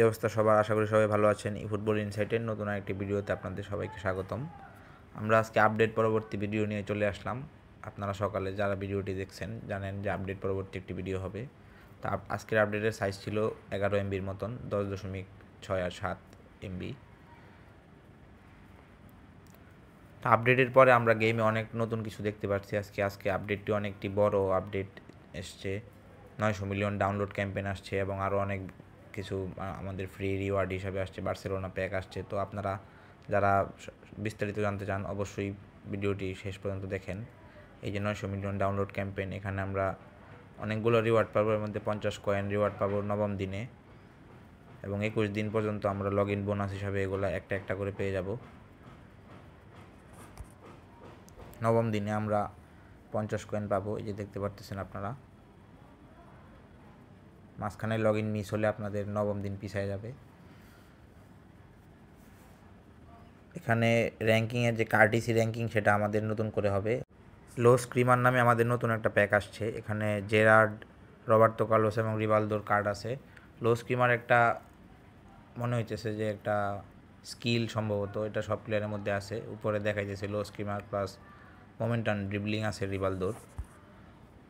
কী অবস্থা সবার? আশা করি সবাই ভালো আছেন। ফুটবল ইনসাইটের নতুন আরেকটি ভিডিওতে আপনাদের সবাইকে স্বাগতম। আমরা আজকে আপডেট পরবর্তী ভিডিও নিয়ে চলে আসলাম। আপনারা সকালে যারা ভিডিওটি দেখছেন জানেন যে আপডেট পরবর্তী একটি ভিডিও হবে। তা আজকের আপডেটের সাইজ ছিল 11 MBর মতন, 10.6 MB। তা আপডেটের পরে আমরা গেমে অনেক নতুন কিছু দেখতে পাচ্ছি। আজকে আপডেটটি অনেকটি বড় আপডেট এসছে। 900 মিলিয়ন ডাউনলোড ক্যাম্পেইন আসছে এবং আরও অনেক কিছু আমাদের ফ্রি রিওয়ার্ড হিসাবে আসছে। বার্সেলোনা প্যাক আসছে। তো আপনারা যারা বিস্তারিত জানতে চান অবশ্যই ভিডিওটি শেষ পর্যন্ত দেখেন। এই যে 900 মিলিয়ন ডাউনলোড ক্যাম্পেইন, এখানে আমরা অনেকগুলো রিওয়ার্ড পাবো। এর মধ্যে 50 কয়েন রিওয়ার্ড পাবো নবম দিনে, এবং 21 দিন পর্যন্ত আমরা লগ ইন বোনাস হিসাবে এগুলো একটা একটা করে পেয়ে যাব। নবম দিনে আমরা 50 কয়েন পাবো, এই যে দেখতে পারতেছেন আপনারা। মাঝখানে লগ ইন মিস হলে আপনাদের নবম দিন পিছায় যাবে। এখানে র্যাঙ্কিংয়ের যে কার্টিসি র্যাঙ্কিং সেটা আমাদের নতুন করে হবে। লো স্ক্রিমার নামে আমাদের নতুন একটা প্যাক আসছে। এখানে জেরার্ড, রবার্তো কার্লোস এবং রিভালদোর কার্ড আছে। লো স্ক্রিমার একটা মনে হইতেছে যে একটা স্কিল, সম্ভবত এটা সব প্লেয়ারের মধ্যে আছে। উপরে দেখা যাচ্ছে লো স্ক্রিমার প্লাস মোমেন্টাম ড্রিবলিং আছে রিভালদোর।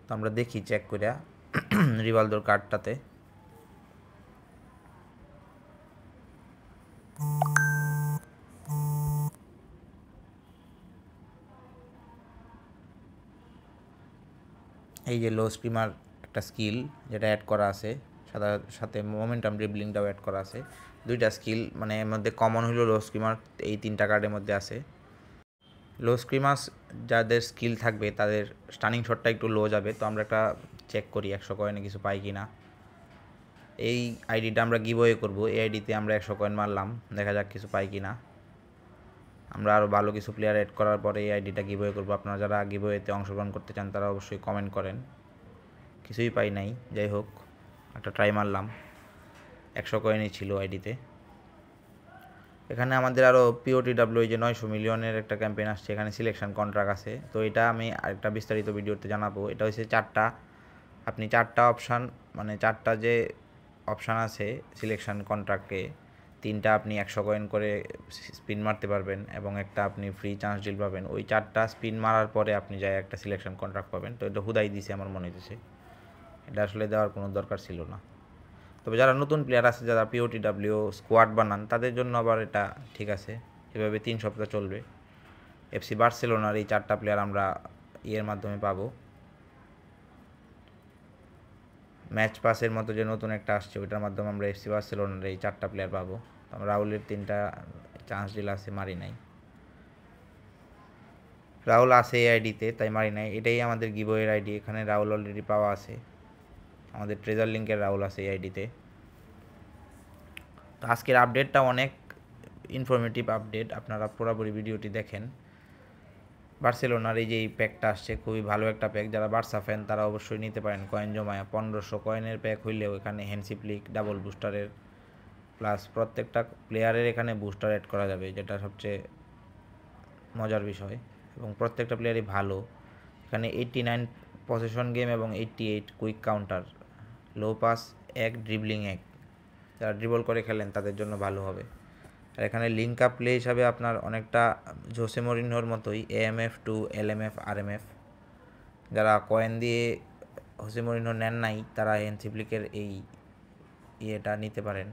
তো আমরা দেখি চেক করিয়া রিভালদোর কার্ডটাতে। এই যে লো স্ক্রিমার একটা স্কিল যেটা অ্যাড করা আছে, সাথে মোমেন্টাম ড্রিবলিংটাও অ্যাড করা আছে। দুইটা স্কিল, মানে এর মধ্যে কমন হলো লো স্ক্রিমার এই তিনটা কার্ডের মধ্যে আছে। লো স্ক্রিমার্স যাদের স্কিল থাকবে তাদের স্টানিং শটটা একটু লো যাবে। তো আমরা একটা চেক করি 100 কয়েনে কিছু পাই কি না। এই আইডিটা আমরা গিভওয়ে করবো। এই আইডিতে আমরা 100 কয়েন মারলাম, দেখা যাক কিছু পাই কি না। আমরা আরও ভালো কিছু প্লেয়ার অ্যাড করার পরে এই আইডিটা গিভওয়ে করবো। আপনারা যারা গিভওয়েতে অংশগ্রহণ করতে চান তারা অবশ্যই কমেন্ট করেন। কিছুই পাই নাই, যাই হোক একটা ট্রাই মারলাম। 100 কয়েনই ছিল আইডিতে। এখানে আমাদের আরও POTW, এই যে 900 মিলিয়নের একটা ক্যাম্পেইন আসছে, এখানে সিলেকশন কন্ট্রাক্ট আছে। তো এটা আমি আরেকটা বিস্তারিত ভিডিওতে জানাবো। এটা হচ্ছে আপনি চারটা অপশান, মানে চারটা যে অপশান আছে সিলেকশন কন্ট্রাক্টে, তিনটা আপনি 100 কয়েন করে স্পিন মারতে পারবেন এবং একটা আপনি ফ্রি চান্স ডিল পাবেন। ওই চারটা স্পিন মারার পরে আপনি যাই একটা সিলেকশন কন্ট্রাক্ট পাবেন। তো এটা হুদাই দিছে আমার মনে হইতেছে, এটা আসলে দেওয়ার কোনো দরকার ছিল না। তবে যারা নতুন প্লেয়ার আছে, যারা POTW স্কোয়াড বানান, তাদের জন্য আবার এটা ঠিক আছে। এভাবে 3 সপ্তাহ চলবে। FC বার্সেলোনার এই 4টা প্লেয়ার আমরা ইয়ের মাধ্যমে পাবো। ম্যাচ পাসের মতো যে নতুন একটা আসছে ওইটার মাধ্যমে আমরা FC বার্সেলোনার এই 4টা প্লেয়ার পাবো। রাহুলের 3টা চান্স ডিল আছে, মারি নাই। রাহুল আছে এই আইডিতে, তাই মারি নাই। এটাই আমাদের গিভওয়ের আইডি। এখানে রাহুল অলরেডি পাওয়া আছে, আমাদের ট্রেজার লিঙ্কের রাহুল আছে এই আইডিতে। তো আজকের আপডেটটা অনেক ইনফরমেটিভ আপডেট, আপনারা পুরোপুরি ভিডিওটি দেখেন। বার্সেলোনার এই যে এই প্যাকটা আসছে খুবই ভালো একটা প্যাক। যারা বার্সা ফ্যান তারা অবশ্যই নিতে পারেন কয়েন জমায়। 1500 কয়েনের প্যাক হইলেও এখানে হ্যান্ডশিপ লিগ, ডাবল বুস্টারের প্লাস প্রত্যেকটা প্লেয়ারের এখানে বুস্টার অ্যাড করা যাবে, যেটা সবচেয়ে মজার বিষয়। এবং প্রত্যেকটা প্লেয়ারই ভালো। এখানে 89 পজিশন গেম এবং 88 quick counter, low pass 1, dribbling 1। যারা ড্রিবল করে খেলেন তাদের জন্য ভালো হবে। আর এখানে লিঙ্ক আপ প্লে হিসাবে আপনার অনেকটা জোসে মরিনহোর মতোই AMF টু LMF RMF। যারা কয়েন দিয়ে হোসে মরিনহো নেন নাই তারা হ্যান্ডশিপ লিগের এই ইয়েটা নিতে পারেন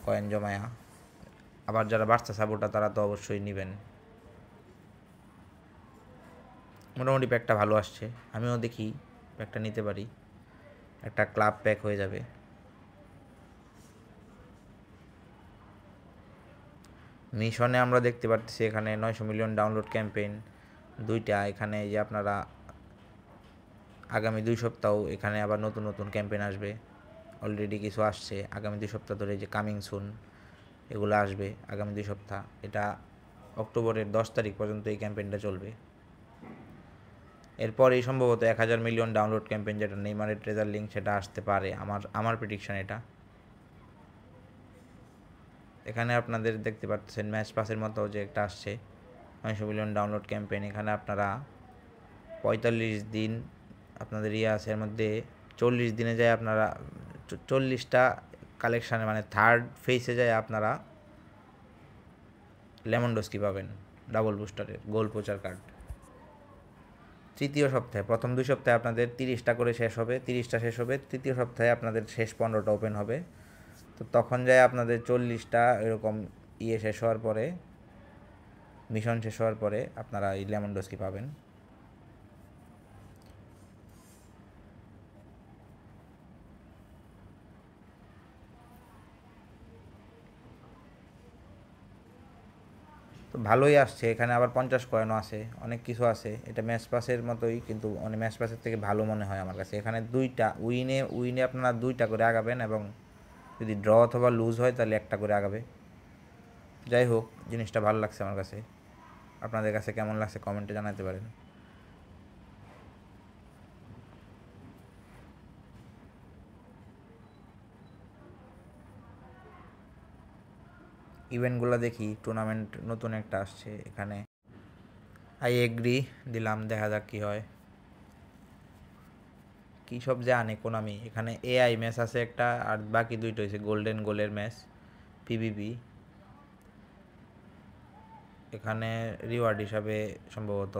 কয়েন জমায়া। আবার যারা বার্সা সাপোর্টার তারা তো অবশ্যই নেবেন। মোটামুটি প্যাকটা ভালো আসছে, আমিও দেখি প্যাকটা নিতে পারি, একটা ক্লাব প্যাক হয়ে যাবে। মিশনে আমরা দেখতে পাচ্ছি এখানে 900 মিলিয়ন ডাউনলোড ক্যাম্পেইন দুইটা। এখানে যে আপনারা আগামী 2 সপ্তাহ এখানে আবার নতুন নতুন ক্যাম্পেইন আসবে। অলরেডি কিছু আসছে আগামী 2 সপ্তাহ ধরে, যে কামিং সুন এগুলো আসবে আগামী 2 সপ্তাহ। এটা অক্টোবরের 10 তারিখ পর্যন্ত এই ক্যাম্পেইনটা চলবে। এরপরেই সম্ভবত 1000 মিলিয়ন ডাউনলোড ক্যাম্পেইন, যেটা নেইমারের ট্রেজার লিঙ্ক, সেটা আসতে পারে। আমার প্রেডিকশন এটা। এখানে আপনাদের দেখতে পাচ্ছেন ম্যাচ পাসের মতো যে একটা আসছে 900 মিলিয়ন ডাউনলোড ক্যাম্পেইন। এখানে আপনারা 45 দিন আপনাদের আছে, এর মধ্যে 40 দিনে যায় আপনারা 40টা কালেকশানে মানে থার্ড ফেসে যায় আপনারা লেমনডস্কি পাবেন ডাবল বুস্টারের গোল্ড পোচার কার্ড। তৃতীয় সপ্তাহে প্রথম 2 সপ্তাহে আপনাদের 30টা করে শেষ হবে, 30টা শেষ হবে, তৃতীয় সপ্তাহে আপনাদের শেষ 15টা ওপেন হবে। তো তখন যায় আপনাদের 40টা এরকম শেষ হওয়ার পরে, মিশন শেষ হওয়ার পরে আপনারা এই লেমনডস্কি পাবেন। তো ভালোই আসছে, এখানে আবার 50 কয়েনও আছে, অনেক কিছু আছে। এটা ম্যাচ পাসের মতোই, কিন্তু অনেক ম্যাচ পাসের থেকে ভালো মনে হয় আমার কাছে। এখানে দুইটা উইনে আপনারা 2টা করে আগাবেন, এবং যদি ড্র অথবা লুজ হয় তাহলে 1টা করে আগাবে। যাই হোক, জিনিসটা ভালো লাগছে আমার কাছে। আপনাদের কাছে কেমন লাগছে কমেন্টে জানাতে পারেন। ইভেন্টগুলো দেখি, টুর্নামেন্ট নতুন একটা আসছে এখানে। আই এগ্রি দিলাম, দেখা যাক কী হয়। কী সব যে আনে কোনামি। এখানে এআই ম্যাচ আছে একটা, আর বাকি 2টা হয়েছে গোল্ডেন গোলের ম্যাচ পিভিপি। এখানে রিওয়ার্ড হিসাবে সম্ভবত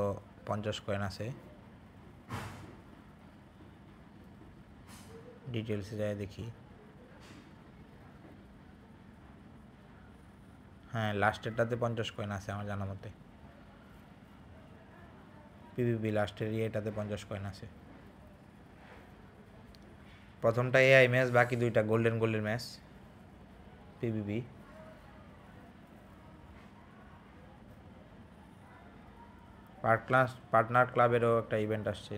50 কয়েন আছে। ডিটেলসে যায় দেখি। হ্যাঁ, লাস্টেরটাতে 50 কয়েন আছে আমার জানা মতে। পিভিপি লাস্টের এটাতে 50 কয়েন আছে। প্রথমটা এআই ম্যাচ, বাকি 2টা গোল্ডেন গোল্ডের ম্যাচ পিভিপি। পার্টনার ক্লাবেরও একটা ইভেন্ট আসছে,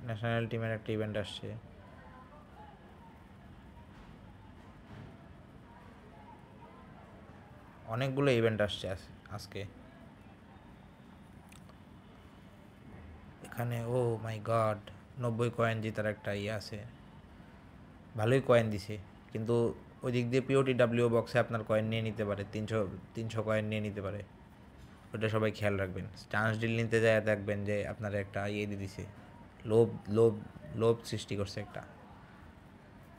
ন্যাশনাল টিমের একটা ইভেন্ট আসছে। অনেকগুলো ইভেন্ট আসছে আজকে এখানে। ও মাই গড, 90 কয়েন জেতার একটা আছে। ভালোই কয়েন দিছে, কিন্তু ওই দিক দিয়ে পিওটিডাব্লিউ বক্সে আপনার কয়েন নিয়ে নিতে পারে, 300 কয়েন নিয়ে নিতে পারে। ওটা সবাই খেয়াল রাখবেন। চান্স ডিল নিতে যায় দেখবেন যে আপনার একটা দিয়ে দিছে, লোভ লোভ লোভ সৃষ্টি করছে।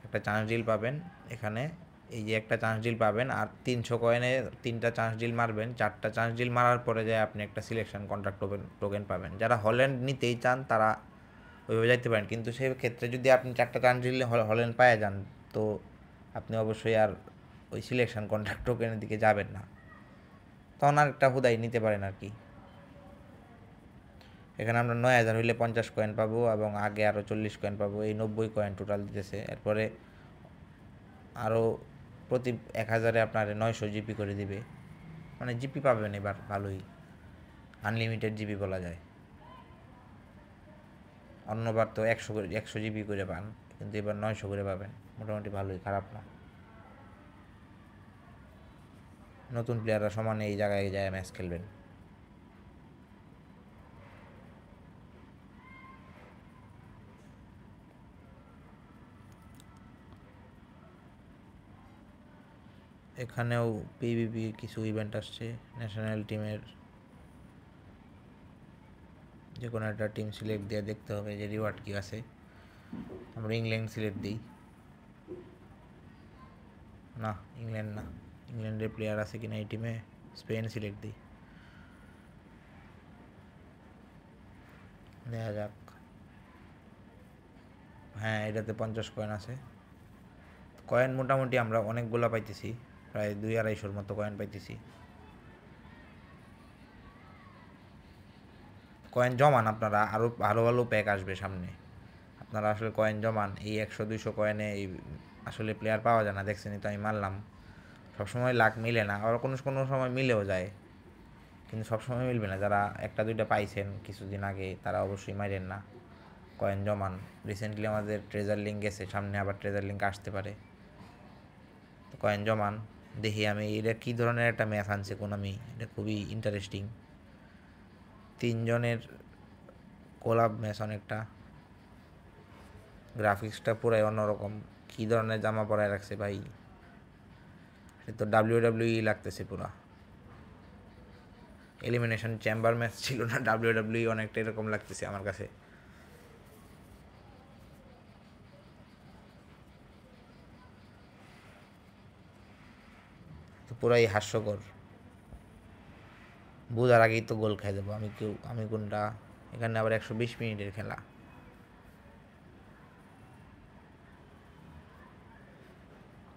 একটা চান্স ডিল পাবেন এখানে, এই যে একটা চান্স ডিল পাবেন, আর 300 কয়েনে 3টা চান্স ডিল মারবেন। 4টা চান্স ডিল মারার পরে যায় আপনি একটা সিলেকশন কন্ট্রাক্ট টোকেন পাবেন। যারা হল্যান্ড নিতেই চান তারা ওইভাবে যাইতে পারেন, কিন্তু সেই ক্ষেত্রে যদি আপনি 4টা চান্স ডিল হল্যান্ড পায়ে যান, তো আপনি অবশ্যই আর ওই সিলেকশন কন্ট্রাক্ট টোকেনের দিকে যাবেন না, তখন আর একটা হুদাই নিতে পারেন আর কি। এখানে আমরা 9000 হইলে 50 কয়েন পাবো, এবং আগে আরও 40 কয়েন পাবো। এই 90 কয়েন টোটাল দিতেছে। এরপরে আরও প্রতি 1000-এ আপনার 900 জিপি করে দিবে। মানে জিপি পাবেন এবার ভালোই, আনলিমিটেড জিপি বলা যায়। অন্যবার তো 100 জিবি করে পান, কিন্তু এবার 900 করে পাবেন। মোটামুটি ভালোই, খারাপ না। নতুন প্লেয়াররা সমানে এই জায়গায় যায় ম্যাচ খেলবেন। এখানেও পিভিপি কিছু ইভেন্ট আসছে। ন্যাশনাল টিমের যে কোনো একটা টিম সিলেক্ট দিয়ে দেখতে হবে যে রিওয়ার্ড কী আছে। আমরা ইংল্যান্ড সিলেক্ট দিই। না, ইংল্যান্ড না, ইংল্যান্ডের প্লেয়ার আছে কিনা এই টিমে। স্পেন সিলেক্ট দিই, দেখা যাক। হ্যাঁ, এটাতে 50 কয়েন আছে। কয়েন মোটামুটি আমরা অনেকগুলো পাইতেছি, প্রায় 200-250 মতো কয়েন পাইতেছি। কয়েন জমান আপনারা, আরও ভালো ভালো প্যাক আসবে সামনে। আপনারা আসলে কয়েন জমান, এই 100-200 কয়েনে এই আসলে প্লেয়ার পাওয়া যায় না। দেখছেনই তো, আমি মারলাম, সবসময় লাক মিলে না, আবার কোনো কোনো সময় মিলেও যায়, কিন্তু সবসময় মিলবে না। যারা 1-2টা পাইছেন কিছুদিন আগে, তারা অবশ্যই মারেন না, কয়েন জমান। রিসেন্টলি আমাদের ট্রেজার লিঙ্ক গেছে, সামনে আবার ট্রেজার লিঙ্ক আসতে পারে, তো কয়েন জমান। দেখি আমি এটা কী ধরনের একটা ম্যাচ আনছে কোনামি, এটা খুবই ইন্টারেস্টিং। 3 জনের কোলাব ম্যাচ, অনেকটা গ্রাফিক্সটা পুরাই অন্যরকম। কী ধরনের জামা পরায় রাখছে ভাই, সে তো WWE লাগতেছে পুরা। এলিমিনেশন চেম্বার ম্যাচ ছিল না, WWE অনেকটা এরকম লাগতেছে আমার কাছে। তো পুরাই হাস্যকর। বুঝার আগেই তো গোল খাই দেবো আমি কোনটা। এখানে আবার 120 মিনিটের খেলা।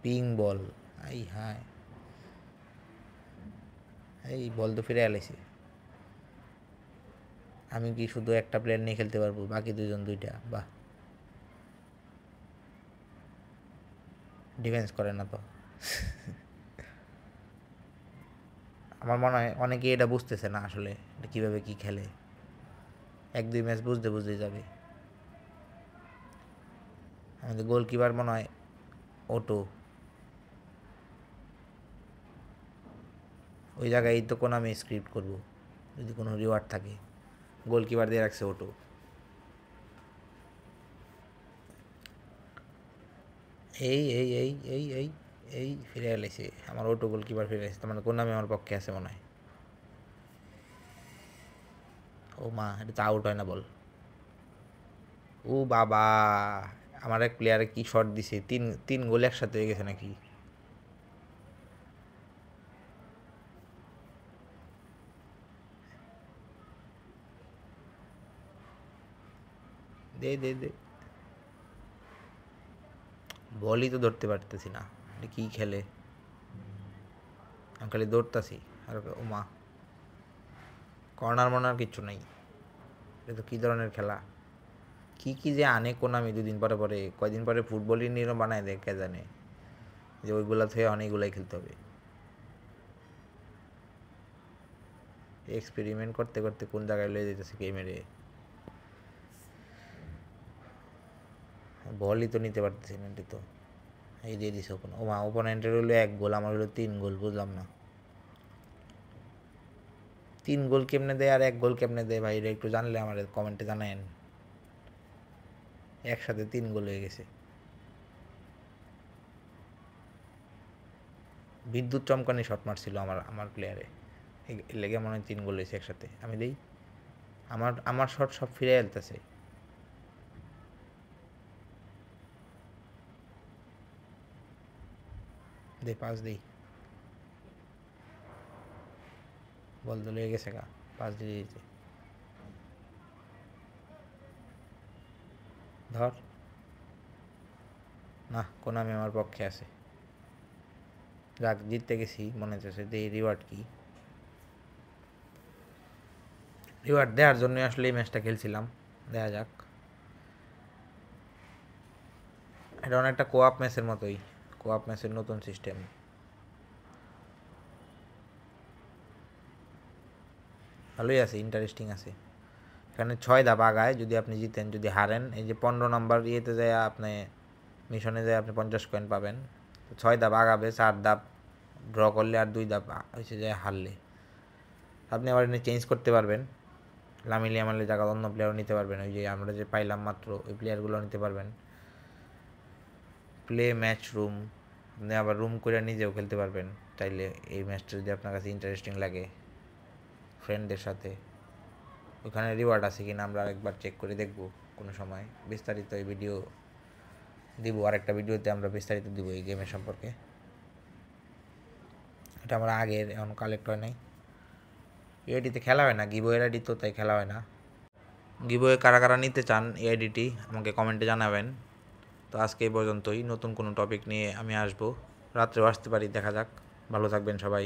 পিং বল, এই হ্যাঁ, এই বল তো ফিরে এলাইছে। আমি কি শুধু একটা প্লেয়ার নিয়ে খেলতে পারবো, বাকি দুজন দুইটা? বাহ, ডিফেন্স করে না তো। আমার মনে হয় অনেকেই এটা বুঝতেছে না আসলে এটা কীভাবে কী খেলে। 1-2 ম্যাচ বুঝতে বুঝতেই যাবে। আমাদের গোলকিপার মনে হয় ওটো। ওই জায়গায় তো কোনো আমি স্ক্রিপ্ট করবো যদি কোনো রিওয়ার্ড থাকে। গোলকিপার দিয়ে রাখছে ওটো। এই এই এই এই এই এই ফিরে এলাইছে আমার ওটো। গোলকিপার ফিরে এসেছে, মানে কোন নামে আমার পক্ষে আছে মনে হয়। ও মা, এটা তো আউট হয় না বল। ও বাবা, আমার এক প্লেয়ারে কি শট দিছে! তিন তিন গোল একসাথে হয়ে গেছে নাকি? দে দে দে, বলই তো ধরতে পারতেছি না। এটা কি খেলে? আমি খালি দৌড়তাছি আর ও মা, কর্নার মর্নার কিচ্ছু নাই। এটা তো কী ধরনের খেলা! কি কি যে আনে কোনামি দুদিন পরে পরে, কয়দিন পরে ফুটবলই নিয়ে বানায় দেয় কে জানে, যে ওইগুলা থেকে অনেকগুলাই খেলতে হবে। এক্সপেরিমেন্ট করতে করতে কোন জায়গায় লয়ে যেতেছে গেমেরে। বলই তো নিতে পারতেছি না। তো এই দিয়ে দিছে ওপেন। ও মা, ওপোনেন্টের হলো 1 গোল, আমার হলো 3 গোল, বুঝলাম না। 3 গোল কেমনে দেয় আর 1 গোল কেমনে দেয় ভাই, এটা একটু জানলে আমার কমেন্টে জানায়েন। একসাথে 3 গোল হয়ে গেছে। বিদ্যুৎ চমকানি শট মারছিল আমার আমার প্লেয়ারে, লেগে মনে হয় 3 গোল হয়েছে একসাথে। আমি দেই, আমার আমার শট সব ফিরে এলতেছে। দে পাস দেই, বল তো লেগে গেছে গা, পাস দিয়ে দিয়েছে। ধর না, কোন আমি আমার পক্ষে আছে। যাক, জিততে গেছি মনে হচ্ছে। এই রিওয়ার্ড কি? রিওয়ার্ড দেওয়ার জন্য আসলে এই ম্যাচটা খেলছিলাম। দেখা যাক। এটা অনেকটা কোআপ ম্যাচের মতোই, কোআপ ম্যাচের নতুন সিস্টেম। ভালোই আছে, ইন্টারেস্টিং আছে। এখানে 6 ধাপ আগায় যদি আপনি জিতেন। যদি হারেন, এই যে 15 নম্বর ইয়েতে যায় আপনি, মিশনে যায় আপনি 50 কয়েন পাবেন। তো 6 ধাপ আগাবে, 4 ধাপ ড্র করলে আর 2 ধাপ হয়েছে যায় হারলে। আপনি আবার এনে চেঞ্জ করতে পারবেন। লামিলি আমালের জায়গা অন্য প্লেয়ারও নিতে পারবেন। ওই যে আমরা যে পাইলাম মাত্র, ওই প্লেয়ারগুলো নিতে পারবেন। প্লে ম্যাচ রুম, আপনি আবার রুম করে নিজেও খেলতে পারবেন চাইলে। এই ম্যাচটা যদি আপনার কাছে ইন্টারেস্টিং লাগে ফ্রেন্ডদের সাথে। ওখানে রিওয়ার্ড আছে কিনা আমরা আরেকবার চেক করে দেখব কোনো সময়। বিস্তারিত এই ভিডিও দিব, আরেকটা ভিডিওতে আমরা বিস্তারিত দিব এই গেমের সম্পর্কে। এটা আমার আগের, এখন কালেক্ট হয় নাই। এআইডিতে খেলা হয় না, গিভওয়ের আইডি তো, তাই খেলা হয় না। গিভওয়ে কারা কারা নিতে চান এই আইডিটি আমাকে কমেন্টে জানাবেন। তো আজকে এই পর্যন্তই। নতুন কোনো টপিক নিয়ে আমি আসবো, রাত্রেও আসতে পারি, দেখা যাক। ভালো থাকবেন সবাই।